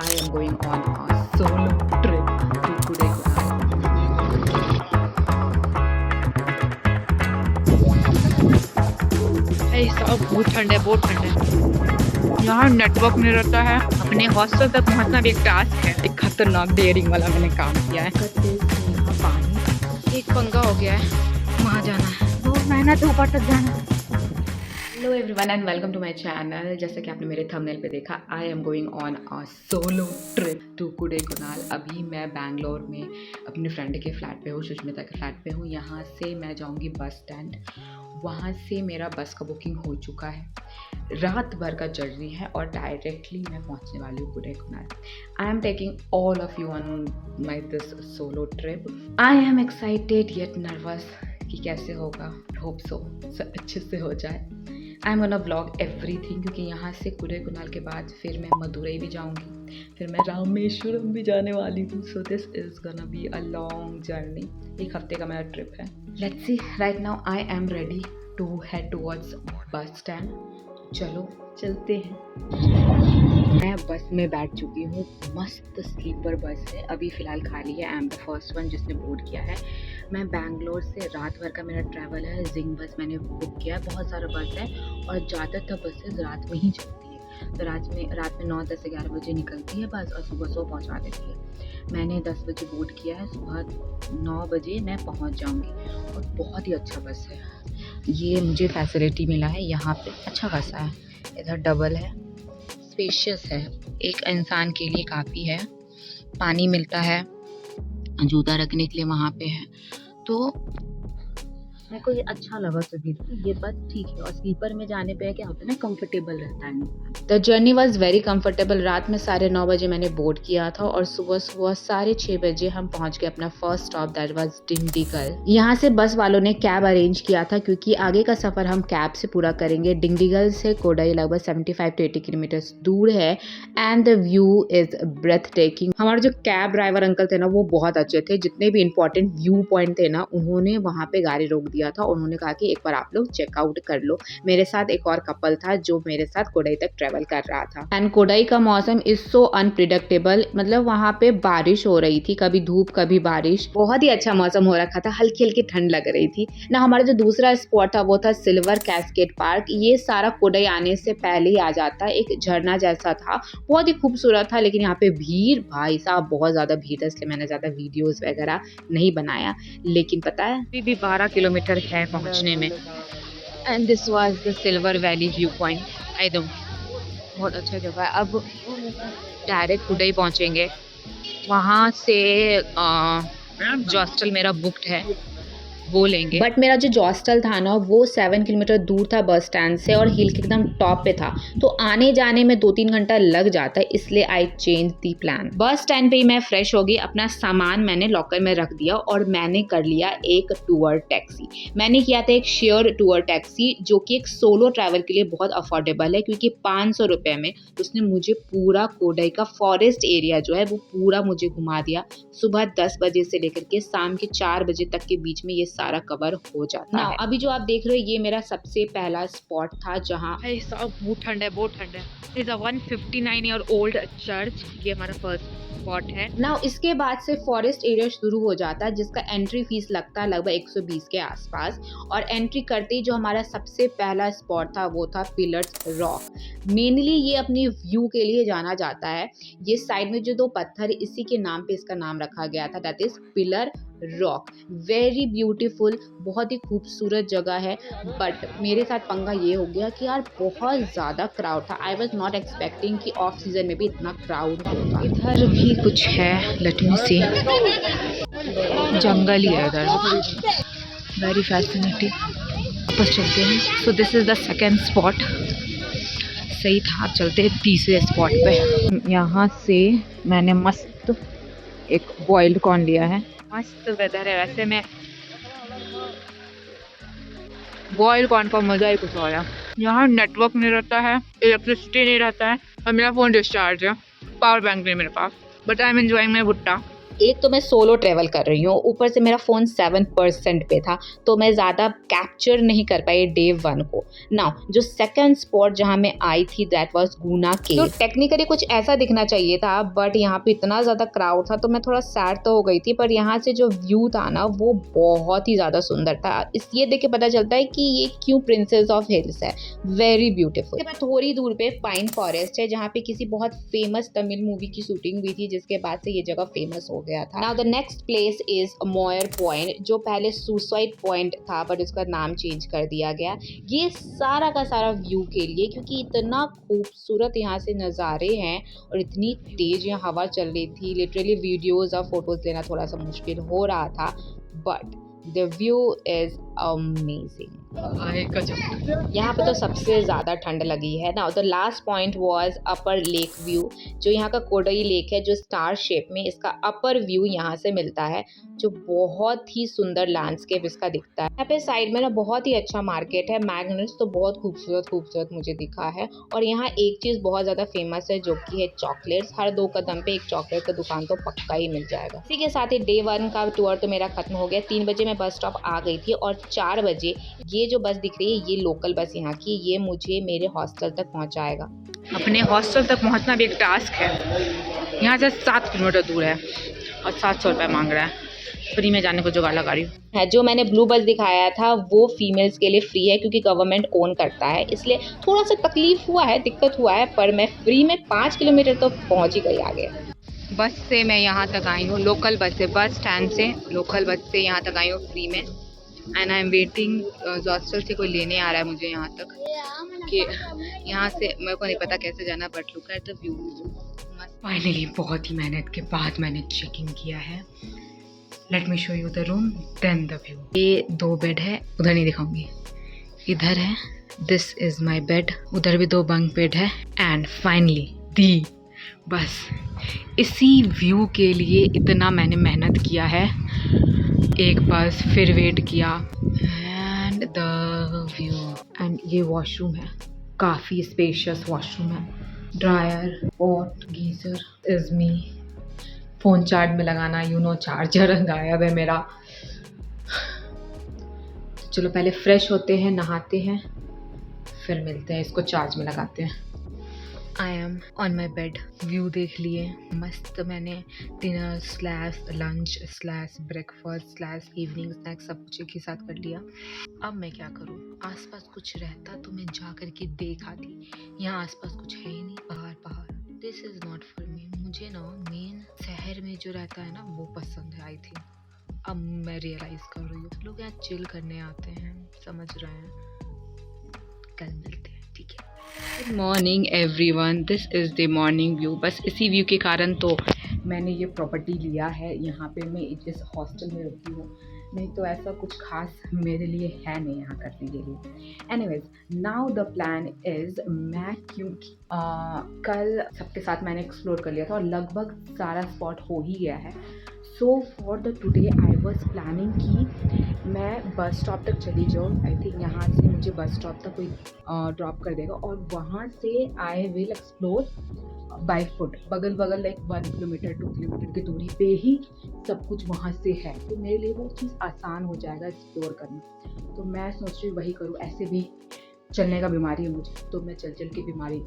I am going on a solo trip to Kodaikanal. सब बहुत ठंड है, बहुत ठंड है। यहाँ नेटवर्क नहीं रहता है। अपने हॉस्टल तक पहुँचना भी एक टास्क है। एक खतरनाक डेयरिंग वाला मैंने काम किया है। यहाँ पानी एक पंगा हो गया है, वहाँ जाना है, बहुत मेहनत है ऊपर तक जाना है। Hello everyone and welcome to my channel. जैसा कि आपने मेरे थंबनेल पे देखा, I am going on a solo trip to Kodaikanal. अभी मैं बैंगलोर में अपने फ्रेंड के फ्लैट पे हूँ, सुष्मिता के फ्लैट पे हूँ। यहाँ से मैं जाऊँगी बस स्टैंड। वहाँ से मेरा बस का बुकिंग हो चुका है। रात भर का जर्नी है और डायरेक्टली मैं पहुँचने वाली हूँ Kodaikanal. I am taking all of you on my this solo trip. I am excited yet nervous कि कैसे होगा। होप सो अच्छे से हो जाए। आई एम गोना व्लॉग एवरीथिंग, क्योंकि यहाँ से कोडाईकनाल के बाद फिर मैं मदुरई भी जाऊँगी, फिर मैं रामेश्वरम भी जाने वाली हूँ। So this is gonna be a long journey. एक हफ्ते का मेरा ट्रिप है। Let's see, right now I am ready to head towards bus stand. चलो चलते हैं। मैं बस में बैठ चुकी हूँ। मस्त स्लीपर बस है, अभी फ़िलहाल खाली है। I am the first one जिसने बोर्ड किया है। मैं बैंगलोर से रात भर का मेरा ट्रैवल है। जिंग बस मैंने बुक किया है। बहुत सारा बस है और ज़्यादातर बसेस रात में ही चलती है। तो रात में 9, 10, 11 बजे निकलती है बस और सुबह 100 पहुँचा देती है। मैंने 10 बजे बोर्ड किया है। सुबह 9 बजे मैं पहुँच जाऊँगी और बहुत ही अच्छा बस है। ये मुझे फैसिलिटी मिला है यहाँ पे, अच्छा खासा है। इधर डबल है, स्पेशियस है, एक इंसान के लिए काफ़ी है। पानी मिलता है, जूता रखने के लिए वहाँ पे है। तो मेरे को ये अच्छा लगा सभी। ये बस ठीक है। और स्लीपर में जाने पे क्या होता है ना, कंफर्टेबल रहता है। The journey was very comfortable. रात में 9:30 बजे मैंने बोर्ड किया था और सुबह 6:30 बजे हम पहुँच गए अपना first stop, that was Dindigul. यहाँ से बस वालों ने कैब अरेंज किया था, क्योंकि आगे का सफ़र हम कैब से पूरा करेंगे। डिंडीगल से कोडाई लगभग 75 to 80 किलोमीटर दूर है and the view is breathtaking. हमारे जो कैब ड्राइवर अंकल थे ना, वो बहुत अच्छे थे। जितने भी इंपॉर्टेंट व्यू पॉइंट थे ना, उन्होंने वहाँ पे गाड़ी रोक दिया था। उन्होंने कहा कि एक बार आप लोग चेकआउट कर लो। मेरे साथ एक और कपल था जो मेरे साथ कोडाई तक ट्रेवल कर रहा था। एंड कोडाई का मौसम इज सो अनप्रिडिक्टेबल। मतलब वहाँ पे बारिश हो रही थी, कभी धूप कभी बारिश। बहुत ही अच्छा मौसम हो रखा था, हल्की हल्की ठंड लग रही थी ना। हमारा जो दूसरा स्पॉट था वो था सिल्वर कैस्केड पार्क। ये सारा कोडाई आने से पहले ही आ जाता है। एक झरना जैसा था, बहुत ही खूबसूरत था। लेकिन यहाँ पे भीड़, भाई साहब बहुत ज्यादा भीड़ है, इसलिए मैंने ज्यादा वीडियोस वगैरह नहीं बनाया। लेकिन पता है अभी भी 12 किलोमीटर है पहुंचने में। And this was the silver valley view point. I don't, बहुत अच्छा जगह है। अब डायरेक्ट कोडाई पहुंचेंगे। वहाँ से जो हॉस्टल मेरा बुक्ड है वो लेंगे। बट मेरा जो हॉस्टल था ना, वो 7 किलोमीटर दूर था बस स्टैंड से और हिल के एकदम टॉप पे था। तो आने जाने में 2-3 घंटा लग जाता है, इसलिए I change the plan. Bus stand पे ही मैं फ्रेश हो गई, अपना सामान मैंने लॉकर में रख दिया और मैंने कर लिया एक टूर टैक्सी। मैंने किया था एक शेयर टूर टैक्सी, जो कि एक सोलो ट्रैवल के लिए बहुत अफोर्डेबल है, क्योंकि 500 रुपये में उसने मुझे पूरा कोडाई का फॉरेस्ट एरिया जो है वो पूरा मुझे घुमा दिया। सुबह 10 बजे से लेकर के शाम के 4 बजे तक के बीच में ये सारा कवर हो जाता है। अभी जो आप देख रहे हो, ये मेरा सबसे पहला स्पॉट था जहाँ सब बहुत ठंड है, बहुत ठंड है। It's a 159 year old church. ये हमारा फर्स्ट स्पॉट है ना। इसके बाद से फॉरेस्ट एरिया शुरू हो जाता है, जिसका एंट्री फीस लगता है लगभग 120 के आसपास। और एंट्री करते ही जो हमारा सबसे पहला स्पॉट था वो था पिलर्स रॉक। मेनली ये अपनी व्यू के लिए जाना जाता है। ये साइड में जो 2 पत्थर, इसी के नाम पे इसका नाम रखा गया था, that is pillar rock. Very beautiful, बहुत ही खूबसूरत जगह है। बट मेरे साथ पंगा ये हो गया कि यार बहुत ज़्यादा क्राउड था। आई वॉज नॉट एक्सपेक्टिंग कि ऑफ सीजन में भी इतना क्राउड होगा। इधर भी कुछ है, लेट मी सी। जंगल ही है इधर, वेरी फैसिनेटिंग। वापस चलते हैं। सो this is the second spot. सही था, आप चलते हैं तीसरे स्पॉट पे। यहाँ से मैंने मस्त एक बॉइल्ड कॉर्न लिया है। मस्त वेदर है। वैसे मैं बॉइल्ड कॉर्न का मज़ा ही कुछ और है। यहाँ नेटवर्क नहीं रहता है, इलेक्ट्रिसिटी नहीं रहता है और मेरा फ़ोन डिस्चार्ज है, पावर बैंक नहीं मेरे पास। But I am enjoying my bhutta. एक तो मैं सोलो ट्रैवल कर रही हूँ, ऊपर से मेरा फ़ोन 7% पे था, तो मैं ज़्यादा कैप्चर नहीं कर पाई डे 1 को। नाउ जो सेकंड स्पॉट जहाँ मैं आई थी दैट वाज गुना केव। तो टेक्निकली कुछ ऐसा दिखना चाहिए था, बट यहाँ पे इतना ज़्यादा क्राउड था तो मैं थोड़ा सैड तो हो गई थी, पर यहाँ से जो व्यू था ना वो बहुत ही ज़्यादा सुंदर था। इस ये देख के पता चलता है कि ये क्यों प्रिंसेस ऑफ हिल्स है, वेरी ब्यूटीफुल। थोड़ी दूर पे पाइन फॉरेस्ट है जहाँ पे किसी बहुत फेमस तमिल मूवी की शूटिंग हुई थी, जिसके बाद से ये जगह फेमस हो गया था। Now the next place is Moyer point, जो पहले सुसाइड पॉइंट था बट उसका नाम चेंज कर दिया गया। ये सारा का सारा व्यू के लिए, क्योंकि इतना खूबसूरत यहाँ से नज़ारे हैं और इतनी तेज यहाँ हवा चल रही थी, लिटरली वीडियोज और फोटोज लेना थोड़ा सा मुश्किल हो रहा था, but the view is amazing. यहाँ पे तो सबसे ज़्यादा ठंड लगी है ना। The last point was upper lake view, जो यहाँ का कोडई लेक है, जो स्टार शेप में इसका अपर व्यू यहाँ से मिलता है, जो बहुत ही सुंदर लैंडस्केप इसका दिखता है। यहाँ पे साइड में ना बहुत ही अच्छा मार्केट है, मैग्नेट्स तो बहुत खूबसूरत मुझे दिखा है। और यहाँ एक चीज़ बहुत ज़्यादा फेमस है जो कि है चॉकलेट्स। हर 2 कदम पे एक चॉकलेट का दुकान तो पक्का ही मिल जाएगा। इसी के साथ ही डे 1 का टूर तो मेरा खत्म हो गया। 3 बजे मैं बस स्टॉप आ गई थी और 4 बजे ये जो बस दिख रही है, ये लोकल बस यहाँ की, ये मुझे मेरे हॉस्टल तक पहुँचाएगा। अपने हॉस्टल तक पहुँचना भी एक टास्क है। यहाँ से 7 किलोमीटर दूर है और 700 रुपये मांग रहा है। फ्री में जाने को जुगाड़ लगा रही हूँ। जो मैंने ब्लू बस दिखाया था वो फीमेल्स के लिए फ्री है, क्योंकि गवर्नमेंट ओन करता है, इसलिए थोड़ा सा तकलीफ हुआ है, दिक्कत हुआ है, पर मैं फ्री में 5 किलोमीटर तो पहुँच ही गई आगे। बस से मैं यहाँ तक आई हूँ, लोकल बस से, बस स्टैंड से लोकल बस से यहाँ तक आई हूँ फ्री में। And I am waiting, hostel से कोई लेने आ रहा है मुझे यहाँ तक, कि यहाँ से मेरे को नहीं पता कैसे जाना, but look at the view. Finally बहुत ही मेहनत के बाद मैंने चेकिंग किया है। Let me show you the room then the view. ये 2 बेड है, उधर नहीं दिखाऊंगी, इधर है, दिस इज माई बेड, उधर भी 2 बंक बेड है। एंड फाइनली दी बस, इसी व्यू के लिए इतना मैंने मेहनत किया है, एक बस फिर वेट किया, एंड द व्यू। एंड ये वॉशरूम है, काफ़ी स्पेशियस वॉशरूम है, dryer, pot, geyser is me, phone charge में लगाना, चार्जर गायब है मेरा। चलो पहले फ्रेश होते हैं, नहाते हैं, फिर मिलते हैं, इसको चार्ज में लगाते हैं। I am on my bed, view देख लिए, मस्त। मैंने dinner slash lunch slash breakfast slash evening snacks सब कुछ एक ही साथ कर लिया। अब मैं क्या करूँ, आसपास कुछ रहता तो मैं जा कर के देख आती, यहाँ आसपास कुछ है ही नहीं, पहाड़। This is not for me. मुझे ना मेन शहर में जो रहता है ना वो पसंद है, आई थिंक। अब मैं रियलाइज़ कर रही हूँ, लोग यहाँ चिल करने आते हैं, समझ रहे हैं। कल मिलते हैं, ठीक है। Good morning everyone, this is the morning view. बस इसी व्यू के कारण तो मैंने ये प्रॉपर्टी लिया है, यहाँ पे मैं इस हॉस्टल में रहती हूँ, नहीं तो ऐसा कुछ खास मेरे लिए है नहीं यहाँ करने के लिए। Anyways, now the plan is, मैं क्योंकि कल सबके साथ मैंने एक्सप्लोर कर लिया था और लगभग सारा स्पॉट हो ही गया है, so for the today I was planning कि मैं बस स्टॉप तक चली जाऊँ। आई थिंक यहाँ से मुझे बस स्टॉप तक कोई ड्रॉप कर देगा और वहाँ से I will explore by foot, बगल लाइक 1 किलोमीटर 2 किलोमीटर की दूरी पे ही सब कुछ वहाँ से है, तो मेरे लिए वो चीज़ आसान हो जाएगा एक्सप्लोर करना। तो मैं सोच रही हूँ वही करूँ, ऐसे भी चलने का बीमारी है मुझे, तो मैं चल के बीमारी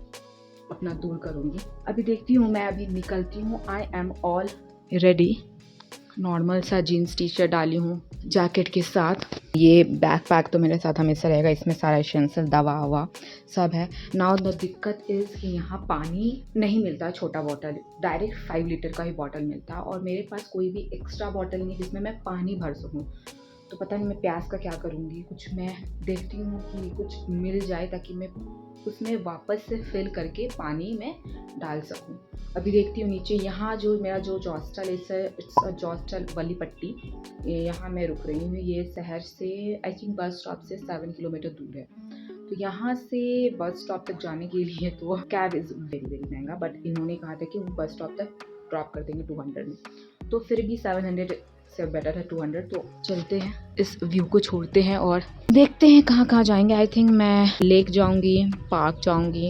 अपना दूर करूँगी। अभी देखती हूँ, मैं अभी निकलती हूँ। I am all ready, normal सा जीन्स टी शर्ट डाली हूँ जैकेट के साथ। ये बैकपैक तो मेरे साथ हमेशा रहेगा, इसमें सारा एसेंशियल दवा ववा सब है। नाउ द दिक्कत इज़ कि यहाँ पानी नहीं मिलता, छोटा बॉटल, डायरेक्ट 5 लीटर का ही बॉटल मिलता है और मेरे पास कोई भी एक्स्ट्रा बॉटल नहीं जिसमें मैं पानी भर सकूँ। तो पता नहीं मैं प्यास का क्या करूँगी, कुछ मैं देखती हूँ कि कुछ मिल जाए ताकि मैं उसमें वापस से फिल करके पानी में डाल सकूँ। अभी देखती हूँ नीचे, यहाँ जो मेरा जो हॉस्टल है, हॉस्टल वाली पट्टी, यहाँ मैं रुक रही हूँ। ये शहर से आई थिंक बस स्टॉप से 7 किलोमीटर दूर है, तो यहाँ से बस स्टॉप तक जाने के लिए तो कैब इज़ वेरी महंगा, बट इन्होंने कहा था कि वो बस स्टॉप तक ड्रॉप कर देंगे 200 में, तो फिर भी 700 से बेटर है 200। तो चलते हैं, इस व्यू को छोड़ते हैं और देखते हैं कहाँ कहाँ जाएंगे। आई थिंक मैं लेक जाऊंगी, पार्क जाऊंगी,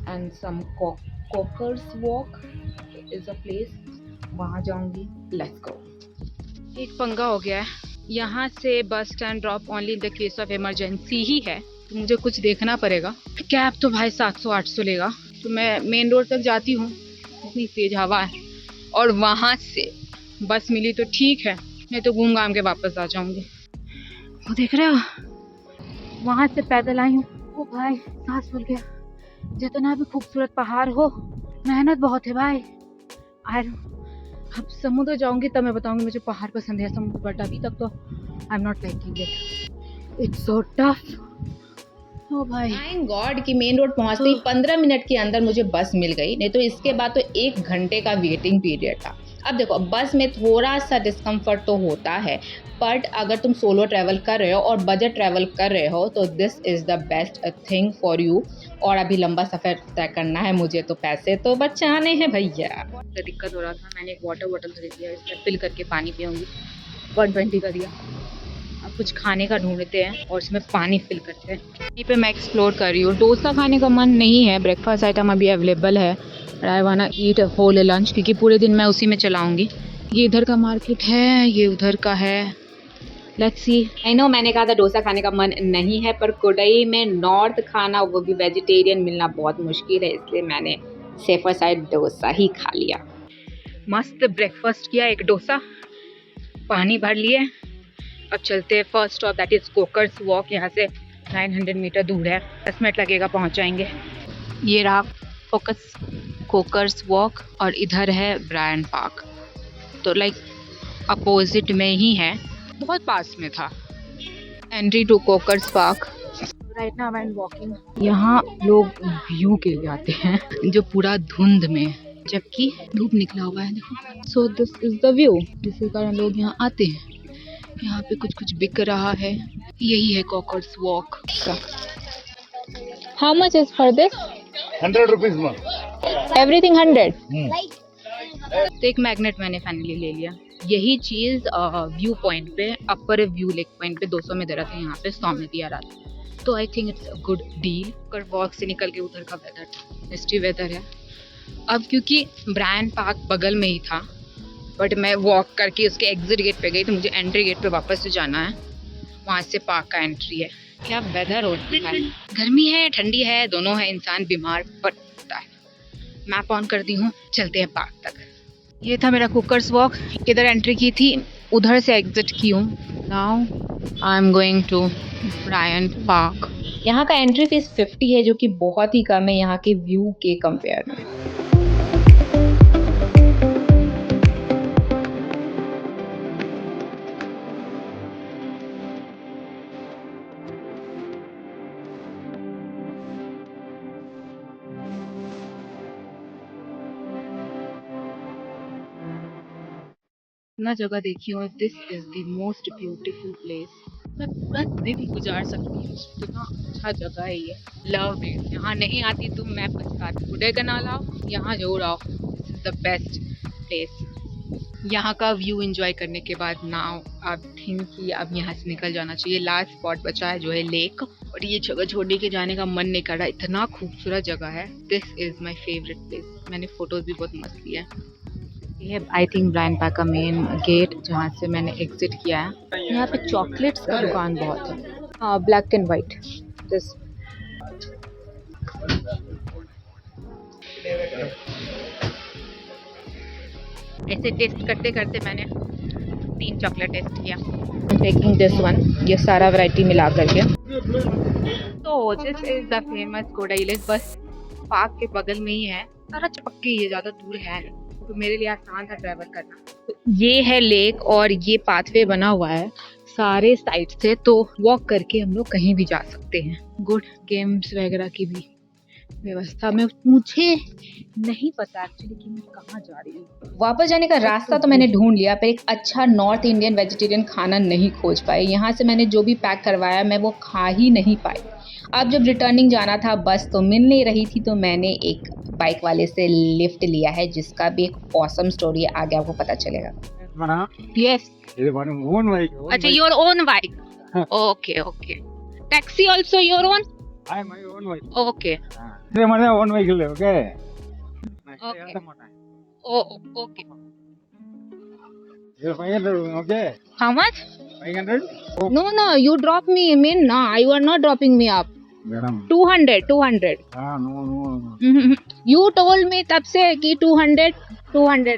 and some Cockers Walk is a place वहाँ जाऊंगी। Let's go. एक पंगा हो गया है, यहाँ से bus stand drop only in the case of emergency ही है, तो मुझे कुछ देखना पड़ेगा। कैब तो भाई 700-800 लेगा, तो मैं मेन रोड तक जाती हूँ, इतनी तेज हवा है, और वहाँ से बस मिली तो ठीक है, नहीं तो घूम घाम के वापस आ जाऊंगी। वो देख रहे हो, वहाँ से पैदल आई हूँ। ओ भाई सांस फूल गया। जितना भी खूबसूरत पहाड़ हो, मेहनत बहुत है भाई। अब समुद्र जाऊंगी तब मैं बताऊंगी मुझे पहाड़ पसंद है समुद्र, बट अभी तक तो I am not liking it, it's so tough. ओ भाई थैंक गॉड कि मेन रोड पहुंचते ही 15 मिनट के अंदर मुझे बस मिल गई, नहीं तो इसके बाद तो 1 घंटे का वेटिंग पीरियड था। अब देखो, बस में थोड़ा सा डिस्कम्फर्ट तो होता है, बट अगर तुम सोलो ट्रैवल कर रहे हो और बजट ट्रैवल कर रहे हो तो this is the best thing for you. और अभी लंबा सफ़र तय करना है मुझे, तो पैसे तो बचाने हैं भैया। बहुत दिक्कत हो रहा था, मैंने एक वाटर बॉटल खरीद लिया, इसमें फिल करके पानी पीऊँगी। 120 का दिया। अब कुछ खाने का ढूंढते हैं और इसमें पानी फिल करते हैं। यहीं पे मैं एक्सप्लोर कर रही हूँ। डोसा खाने का मन नहीं है, ब्रेकफास्ट आइटम अभी अवेलेबल है, आई वाना ईट अ होल लंच, क्योंकि पूरे दिन मैं उसी में चलाऊंगी। ये इधर का मार्केट है, ये उधर का है। Let's C. आई नो मैंने कहा था डोसा खाने का मन नहीं है, पर कोडई में नॉर्थ खाना, वो भी वेजिटेरियन, मिलना बहुत मुश्किल है, इसलिए मैंने सेफर साइड डोसा ही खा लिया। मस्त ब्रेकफास्ट किया, एक डोसा, पानी भर लिए। अब चलते हैं first stop, that is Cockers Walk. यहाँ से 900 मीटर दूर है, 10 मिनट लगेगा, पहुँच जाएंगे। ये रहा फोकस कोकर्स वॉक, और इधर है ब्रायन पार्क, तो लाइक अपोजिट में ही है, बहुत पास में था। Entry to Cockers park. Right now I am walking. यहाँ लोग व्यू के लिए आते हैं, जो पूरा धुंध में, जबकि धूप निकला हुआ है, देखो। So this is the view, जिसके कारण लोग यहाँ आते हैं। यहाँ पे कुछ कुछ बिक रहा है, यही है कोकर्स वॉक का। How much is for this? 100 rupees ma. Everything 100। तो एक मैग्नेट मैंने फाइनली ले लिया। यही चीज़ व्यू पॉइंट पे, अपर व्यू लेक पॉइंट पे 200 में दे रहा था, यहाँ पे 100 में दिया रहा था, तो I think it's a good deal. कर वॉक से निकल के उधर का वेदर, मिस्टी वेदर है। अब क्योंकि ब्रायन पार्क बगल में ही था, बट मैं वॉक करके उसके एग्जिट गेट पे गई, तो मुझे एंट्री गेट पे वापस से जाना है, वहाँ से पार्क का एंट्री है। क्या वेदर होता है, गर्मी है ठंडी है, दोनों है, इंसान बीमार पड़ता है। मैप ऑन कर दी हूँ, चलते हैं पार्क तक। ये था मेरा कुकर्स वॉक, इधर एंट्री की थी, उधर से एग्जिट की हूँ। Now I am going to Bryant Park. यहाँ का एंट्री फीस 50 है, जो कि बहुत ही कम है यहाँ के व्यू के कंपेयर में। इतना जगह देखी हूँ, this is the most beautiful place. मैं पूरा दिन गुजार सकती हूँ, इतना अच्छा जगह है ये। Love it. यहाँ नहीं आती तुम, मैं पछताती। कोडाईकनाल आओ, यहाँ जरूर आओ, this is the best place. यहाँ का व्यू एंजॉय करने के बाद नाउ आई थिंक कि अब यहाँ से निकल जाना चाहिए। लास्ट स्पॉट बचा है जो है लेक, और ये जगह छोड़ के जाने का मन नहीं कर रहा, इतना खूबसूरत जगह है। This is my favourite place. मैंने फोटोज भी बहुत मस्त लिया है। ये है आई थिंक ब्रायन पार्क का मेन गेट, जहाँ से मैंने एग्जिट किया है। यहाँ पे चॉकलेट्स का दुकान बहुत है, ब्लैक एंड वाइट। दिस ऐसे टेस्ट करते करते मैंने 3 चॉकलेट टेस्ट किया। टेकिंग दिस वन, ये सारा वैरायटी मिला करके। तो this is the famous Kodai lake, bus park के बगल में ही है, सारा चपक्के, ये ज़्यादा दूर है नहीं, तो मेरे लिए आसान था ट्रैवल करना। तो ये है लेक, और ये पाथवे बना हुआ है सारे साइड से, तो वॉक करके हम लोग कहीं भी जा सकते हैं। गुड गेम्स वगैरह की भी व्यवस्था में, मुझे नहीं पता एक्चुअली कि मैं कहाँ जा रही हूँ। वापस जाने का रास्ता तो मैंने ढूंढ लिया, पर एक अच्छा नॉर्थ इंडियन वेजिटेरियन खाना नहीं खोज पाई। यहाँ से मैंने जो भी पैक करवाया मैं वो खा ही नहीं पाई। अब जब रिटर्निंग जाना था, बस तो मिल नहीं रही थी, तो मैंने एक बाइक वाले से लिफ्ट लिया है, जिसका भी एक ऑसम स्टोरी है, आगे आपको पता चलेगा। यस, अच्छा, your own bike. Okay okay. Taxi also your own? I my own vehicle. Okay This is my own vehicle. Okay. Okay. Oh okay. You're 500, okay? How much? 500? Oh, No, you drop me. I mean, no, you are not dropping me up. madam. 200. Ah, no. You told me तब से कि 200.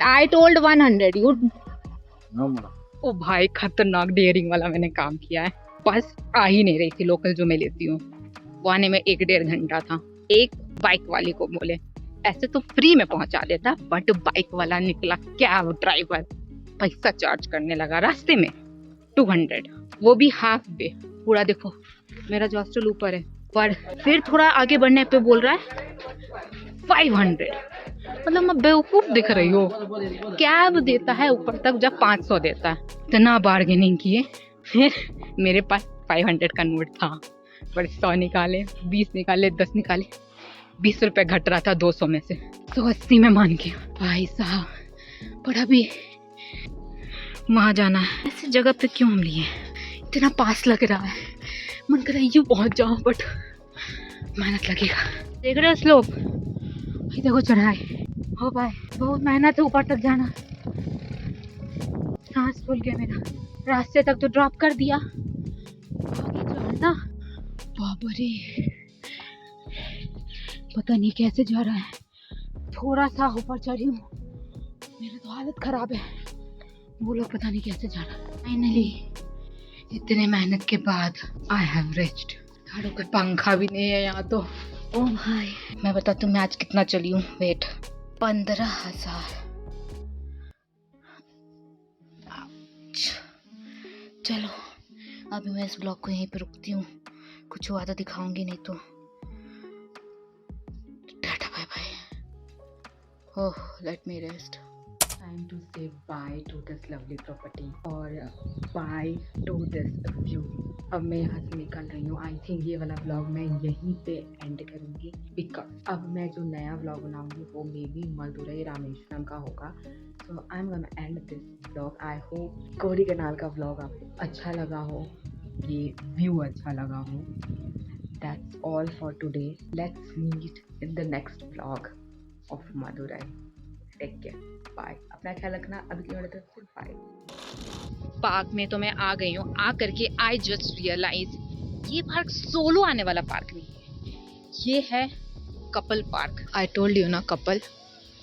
I told 100. You No, madam. ओ भाई खतरनाक dairying वाला मैंने काम किया है। बस आ ही नहीं रही थी लोकल जो मैं लेती हूँ। वो आने में 1-1.5 घंटा था। एक बाइक वाले को बोले ऐसे तो फ्री में पहुंचा देता, बट बाइक वाला निकला कैब ड्राइवर, पैसा चार्ज करने लगा रास्ते में 200, वो भी हाफ वे। पूरा देखो मेरा जो हॉस्टल ऊपर है, पर फिर थोड़ा आगे बढ़ने पे बोल रहा है 500। मतलब मैं बेवकूफ दिख रही हो। कैब देता है ऊपर तक जब 500 देता है। इतना बार्गेनिंग किए, फिर मेरे पास 500 का नोट था, पर 100 निकाले, 20 निकाले, 10 निकाले, 20 रुपए घट रहा था 200 में से, 180 में मान के। भाई साहब पर अभी वहाँ जाना है। ऐसी जगह पे क्यों हम लिए? इतना पास लग रहा है, मन कर रहा है यूँ पहुँच जाओ, बट मेहनत लगेगा। देख रहे हो स्लोप, देखो चढ़ाई हो भाई, बहुत मेहनत है ऊपर तक जाना। सांस फूल गया मेरा। रास्ते तक तो ड्रॉप कर दिया, आगे चढ़ना बाबा रे, पता नहीं कैसे जा रहा है। थोड़ा सा ऊपर चढ़ी हूँ, मेरी तो हालत खराब है। वो लोग पता नहीं कैसे जा रहा है। फाइनली इतने मेहनत के बाद आई हैव रिच्ड। गाड़ों का पंखा भी नहीं है यहाँ तो। ओ भाई मैं बताती हूँ मैं आज कितना चली हूँ। वेट 15,000। चलो अभी मैं इस ब्लॉग को यहीं पे रुकती हूँ, कुछ हुआ तो दिखाऊंगी, नहीं तो tata bye bye. Oh let me rest. Time to say bye to this lovely property और bye to this view। अब मैं यहाँ से निकल रही हूँ। आई थिंक ये वाला व्लॉग मैं यहीं पे एंड करूँगी, बिकॉज अब मैं जो नया व्लॉग बनाऊँगी वो मे बी मदुरई रामेश्वरम का होगा। So I am gonna end this vlog. I hope Kodaikanal का व्लॉग आपको अच्छा लगा हो, ये व्यू अच्छा लगा हो। That's all for today. Let's meet in the next vlog of Madurai. Take care, bye. अपना ख्याल रखना। अभी के लिए तो बाय। पार्क में तो मैं आ गई हूँ। आ करके आई जस्ट रियलाइज ये पार्क सोलो आने वाला पार्क नहीं है, ये है couple park. I told you ना, कपल